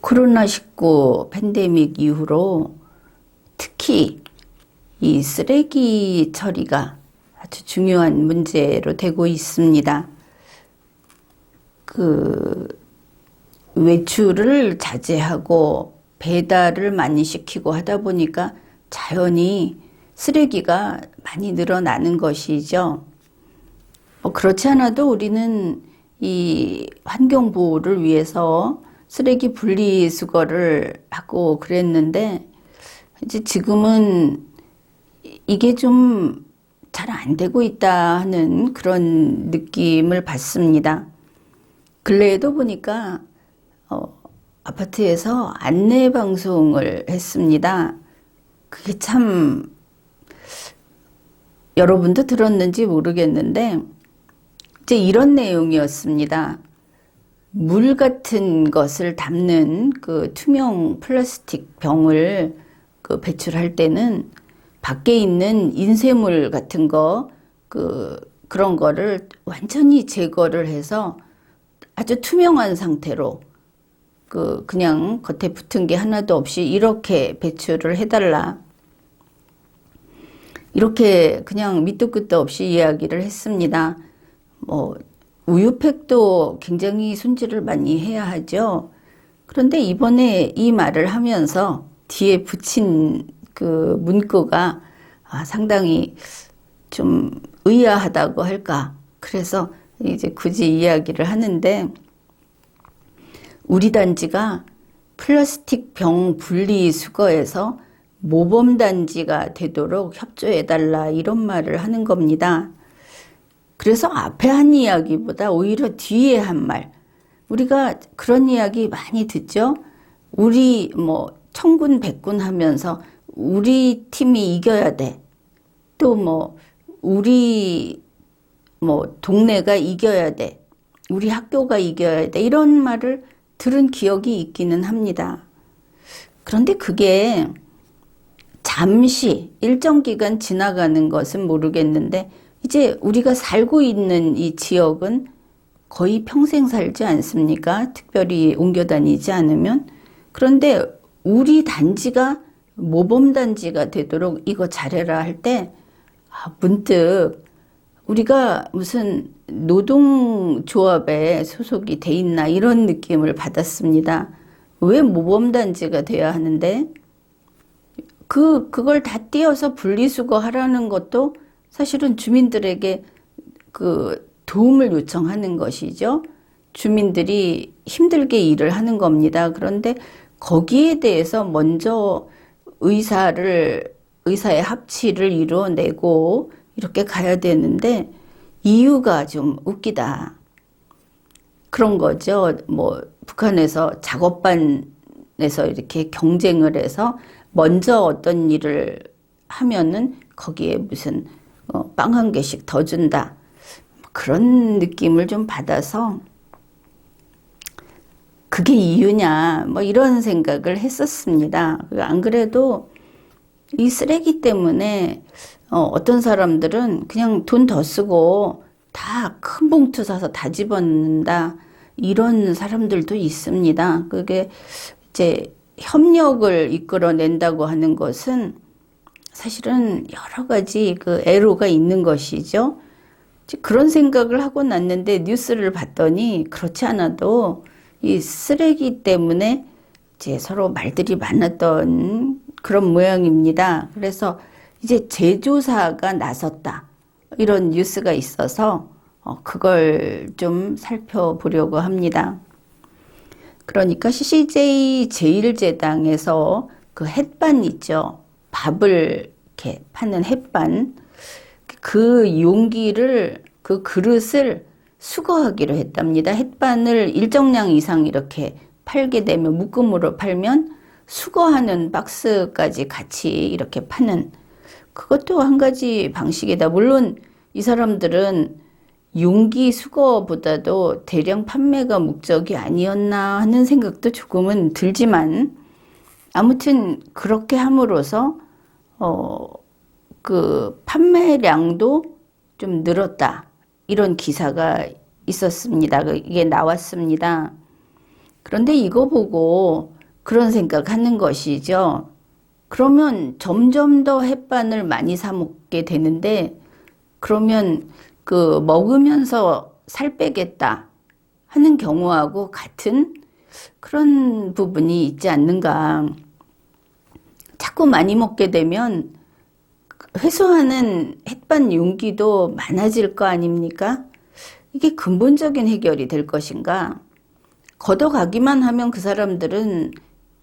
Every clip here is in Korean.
코로나19 팬데믹 이후로 특히 이 쓰레기 처리가 아주 중요한 문제로 되고 있습니다. 외출을 자제하고 배달을 많이 시키고 하다 보니까 자연히 쓰레기가 많이 늘어나는 것이죠. 그렇지 않아도 우리는 이 환경 보호를 위해서 쓰레기 분리수거를 하고 그랬는데, 이제 지금은 이게 좀 잘 안 되고 있다 하는 그런 느낌을 받습니다. 근래에도 보니까 아파트에서 안내 방송을 했습니다. 그게 참 여러분도 들었는지 모르겠는데 이제 이런 내용이었습니다. 물 같은 것을 담는 그 투명 플라스틱 병을 배출할 때는 밖에 있는 인쇄물 같은 거, 그런 거를 완전히 제거를 해서 아주 투명한 상태로 그냥 겉에 붙은 게 하나도 없이 이렇게 배출을 해달라. 이렇게 그냥 밑도 끝도 없이 이야기를 했습니다. 우유팩도 굉장히 손질을 많이 해야 하죠. 그런데 이번에 이 말을 하면서 뒤에 붙인 그 문구가 상당히 좀 의아하다고 할까. 그래서 이제 굳이 이야기를 하는데, 우리 단지가 플라스틱 병 분리 수거에서 모범 단지가 되도록 협조해달라, 이런 말을 하는 겁니다. 그래서 앞에 한 이야기보다 오히려 뒤에 한 말, 우리가 그런 이야기 많이 듣죠. 우리 천군 백군 하면서 우리 팀이 이겨야 돼. 또 우리 동네가 이겨야 돼. 우리 학교가 이겨야 돼. 이런 말을 들은 기억이 있기는 합니다. 그런데 그게 잠시 일정 기간 지나가는 것은 모르겠는데, 이제 우리가 살고 있는 이 지역은 거의 평생 살지 않습니까? 특별히 옮겨 다니지 않으면. 그런데 우리 단지가 모범단지가 되도록 이거 잘해라 할 때, 문득 우리가 무슨 노동조합에 소속이 돼 있나, 이런 느낌을 받았습니다. 왜 모범단지가 돼야 하는데? 그걸 다 띄어서 분리수거 하라는 것도 사실은 주민들에게 도움을 요청하는 것이죠. 주민들이 힘들게 일을 하는 겁니다. 그런데 거기에 대해서 먼저 의사의 합치를 이루어내고 이렇게 가야 되는데, 이유가 좀 웃기다. 그런 거죠. 북한에서 작업반에서 이렇게 경쟁을 해서 먼저 어떤 일을 하면은 거기에 무슨 빵 한 개씩 더 준다. 그런 느낌을 좀 받아서 그게 이유냐, 이런 생각을 했었습니다. 안 그래도 이 쓰레기 때문에 어떤 사람들은 그냥 돈 더 쓰고 다 큰 봉투 사서 다 집어넣는다, 이런 사람들도 있습니다. 그게 이제 협력을 이끌어낸다고 하는 것은 사실은 여러 가지 애로가 있는 것이죠. 그런 생각을 하고 났는데 뉴스를 봤더니 그렇지 않아도 이 쓰레기 때문에 이제 서로 말들이 많았던 그런 모양입니다. 그래서 이제 제조사가 나섰다, 이런 뉴스가 있어서 그걸 좀 살펴보려고 합니다. 그러니까 CCJ 제1제당에서 그 햇반 있죠. 밥을 이렇게 파는 햇반, 그 용기를, 그 그릇을 수거하기로 했답니다. 햇반을 일정량 이상 이렇게 팔게 되면, 묶음으로 팔면 수거하는 박스까지 같이 이렇게 파는, 그것도 한 가지 방식이다. 물론 이 사람들은 용기 수거보다도 대량 판매가 목적이 아니었나 하는 생각도 조금은 들지만, 아무튼 그렇게 함으로써 그 판매량도 좀 늘었다, 이런 기사가 있었습니다. 이게 나왔습니다. 그런데 이거 보고 그런 생각하는 것이죠. 그러면 점점 더 햇반을 많이 사 먹게 되는데, 그러면 그 먹으면서 살 빼겠다 하는 경우하고 같은 그런 부분이 있지 않는가. 자꾸 많이 먹게 되면 회수하는 햇반 용기도 많아질 거 아닙니까? 이게 근본적인 해결이 될 것인가? 걷어가기만 하면 그 사람들은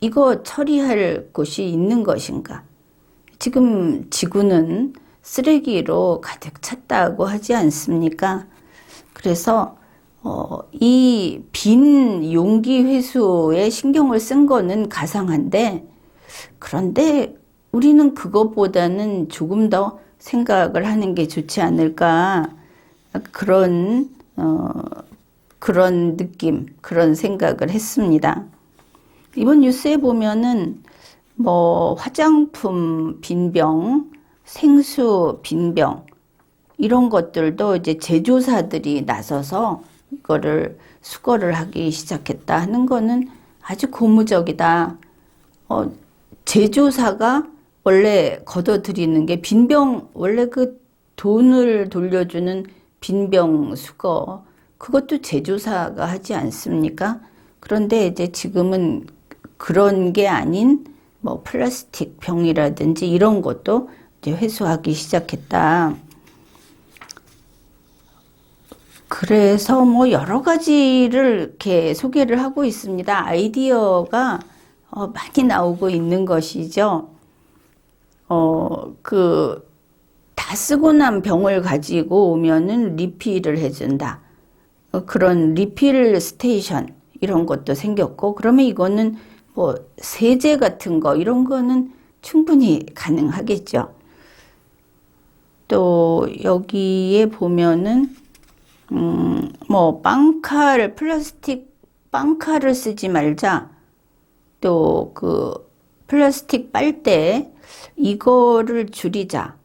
이거 처리할 곳이 있는 것인가? 지금 지구는 쓰레기로 가득 찼다고 하지 않습니까? 그래서 이 빈 용기 회수에 신경을 쓴 거는 가상한데, 그런데 우리는 그것보다는 조금 더 생각을 하는 게 좋지 않을까, 그런 느낌, 그런 생각을 했습니다. 이번 뉴스에 보면은 뭐 화장품 빈병, 생수 빈병, 이런 것들도 이제 제조사들이 나서서 이거를 수거를 하기 시작했다 하는 거는 아주 고무적이다. 제조사가 원래 걷어들이는 게 빈병, 원래 그 돈을 돌려주는 빈병 수거, 그것도 제조사가 하지 않습니까? 그런데 이제 지금은 그런 게 아닌 뭐 플라스틱 병이라든지 이런 것도 이제 회수하기 시작했다. 그래서 뭐 여러 가지를 이렇게 소개를 하고 있습니다. 아이디어가 많이 나오고 있는 것이죠. 다 쓰고 난 병을 가지고 오면은 리필을 해준다. 그런 리필 스테이션 이런 것도 생겼고, 그러면 이거는 뭐 세제 같은 거 이런 거는 충분히 가능하겠죠. 또 여기에 보면은 뭐 빵칼, 플라스틱 빵칼을 쓰지 말자. 또 그 플라스틱 빨대 이거를 줄이자.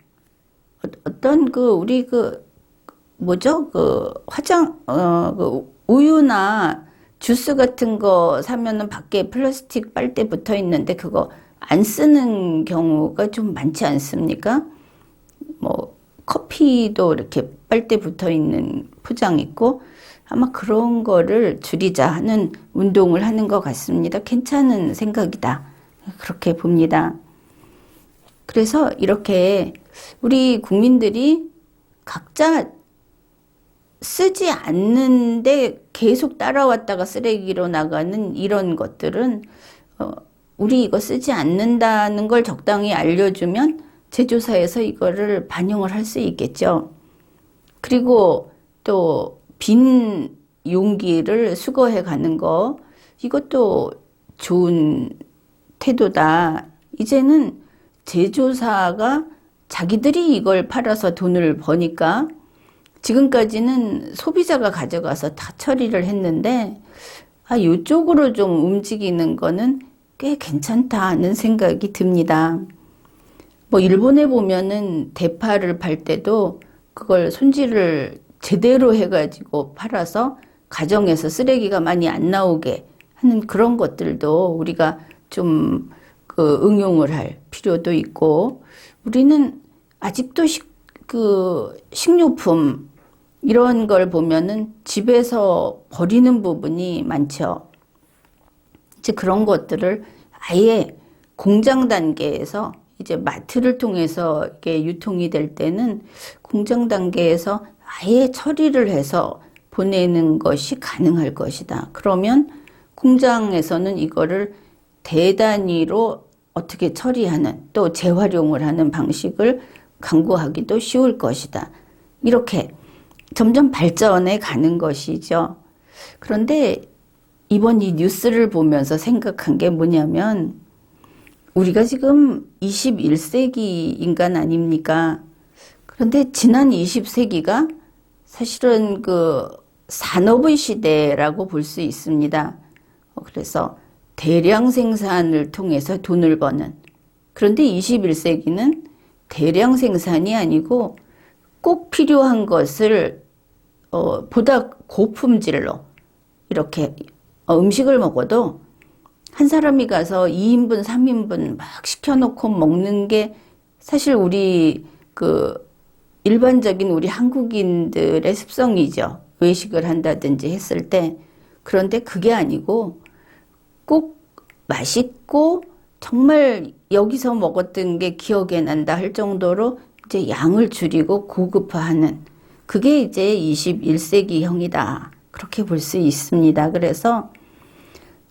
어떤 우리 뭐죠? 우유나 주스 같은 거 사면은 밖에 플라스틱 빨대 붙어 있는데 그거 안 쓰는 경우가 좀 많지 않습니까? 뭐 커피도 이렇게 빨대 붙어 있는 포장 있고, 아마 그런 거를 줄이자 하는 운동을 하는 것 같습니다. 괜찮은 생각이다. 그렇게 봅니다. 그래서 이렇게 우리 국민들이 각자 쓰지 않는데 계속 따라왔다가 쓰레기로 나가는 이런 것들은 우리 이거 쓰지 않는다는 걸 적당히 알려주면 제조사에서 이거를 반영을 할 수 있겠죠. 그리고 또 빈 용기를 수거해 가는 거, 이것도 좋은 태도다. 이제는 제조사가 자기들이 이걸 팔아서 돈을 버니까, 지금까지는 소비자가 가져가서 다 처리를 했는데, 이쪽으로 좀 움직이는 거는 꽤 괜찮다는 생각이 듭니다. 뭐 일본에 보면은 대파를 팔 때도 그걸 손질을 제대로 해가지고 팔아서 가정에서 쓰레기가 많이 안 나오게 하는 그런 것들도 우리가 좀 응용을 할 필요도 있고, 우리는 아직도 식료품 이런 걸 보면은 집에서 버리는 부분이 많죠. 이제 그런 것들을 아예 공장 단계에서 이제 마트를 통해서 이게 유통이 될 때는 공장 단계에서 아예 처리를 해서 보내는 것이 가능할 것이다. 그러면 공장에서는 이거를 대단위로 어떻게 처리하는, 또 재활용을 하는 방식을 강구하기도 쉬울 것이다. 이렇게 점점 발전해 가는 것이죠. 그런데 이번 이 뉴스를 보면서 생각한 게 뭐냐면, 우리가 지금 21세기 인간 아닙니까? 그런데 지난 20세기가 사실은 산업의 시대라고 볼 수 있습니다. 그래서 대량 생산을 통해서 돈을 버는. 그런데 21세기는 대량 생산이 아니고 꼭 필요한 것을 보다 고품질로 이렇게 음식을 먹어도 한 사람이 가서 2인분, 3인분 막 시켜놓고 먹는 게 사실 우리 일반적인 우리 한국인들의 습성이죠. 외식을 한다든지 했을 때. 그런데 그게 아니고 꼭 맛있고 정말 여기서 먹었던 게 기억에 난다 할 정도로 이제 양을 줄이고 고급화하는 그게 이제 21세기형이다. 그렇게 볼 수 있습니다. 그래서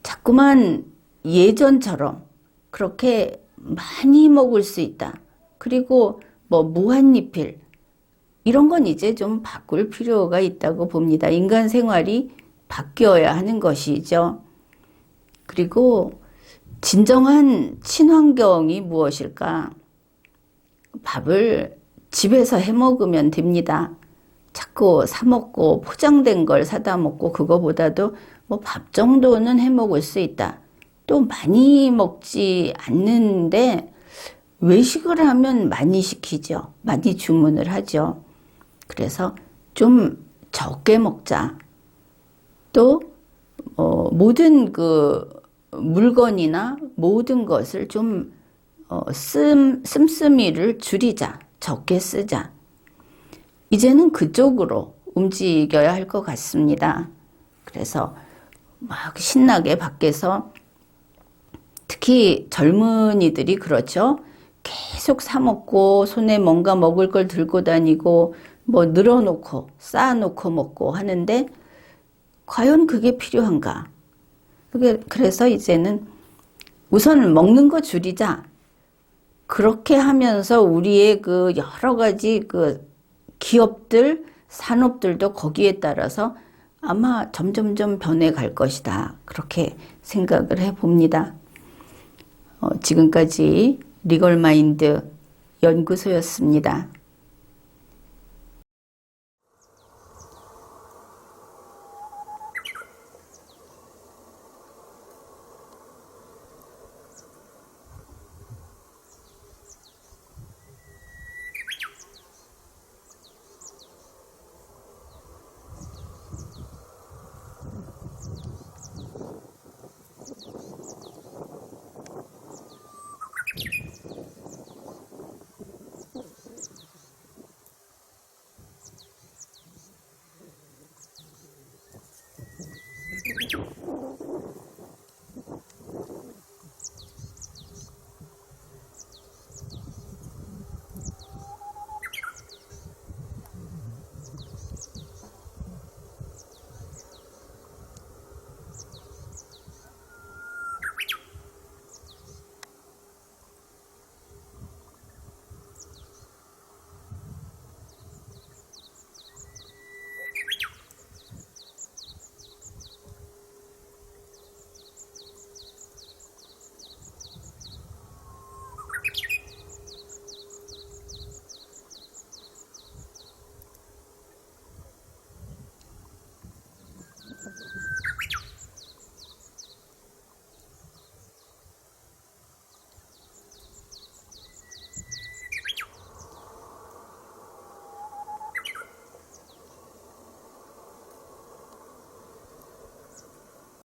자꾸만 예전처럼 그렇게 많이 먹을 수 있다. 그리고 뭐 무한리필 이런 건 이제 좀 바꿀 필요가 있다고 봅니다. 인간 생활이 바뀌어야 하는 것이죠. 그리고 진정한 친환경이 무엇일까? 밥을 집에서 해 먹으면 됩니다. 자꾸 사 먹고 포장된 걸 사다 먹고 그거보다도 뭐 밥 정도는 해 먹을 수 있다. 또 많이 먹지 않는데 외식을 하면 많이 시키죠. 많이 주문을 하죠. 그래서 좀 적게 먹자. 또 모든 물건이나 모든 것을 좀 씀씀이를 줄이자. 적게 쓰자. 이제는 그쪽으로 움직여야 할 것 같습니다. 그래서 막 신나게 밖에서 특히 젊은이들이 그렇죠. 계속 사 먹고 손에 뭔가 먹을 걸 들고 다니고 뭐 늘어놓고 쌓아놓고 먹고 하는데 과연 그게 필요한가? 그래서 이제는 우선 먹는 거 줄이자. 그렇게 하면서 우리의 여러 가지 기업들, 산업들도 거기에 따라서 아마 점점점 변해갈 것이다. 그렇게 생각을 해봅니다. 지금까지 리걸마인드 연구소였습니다.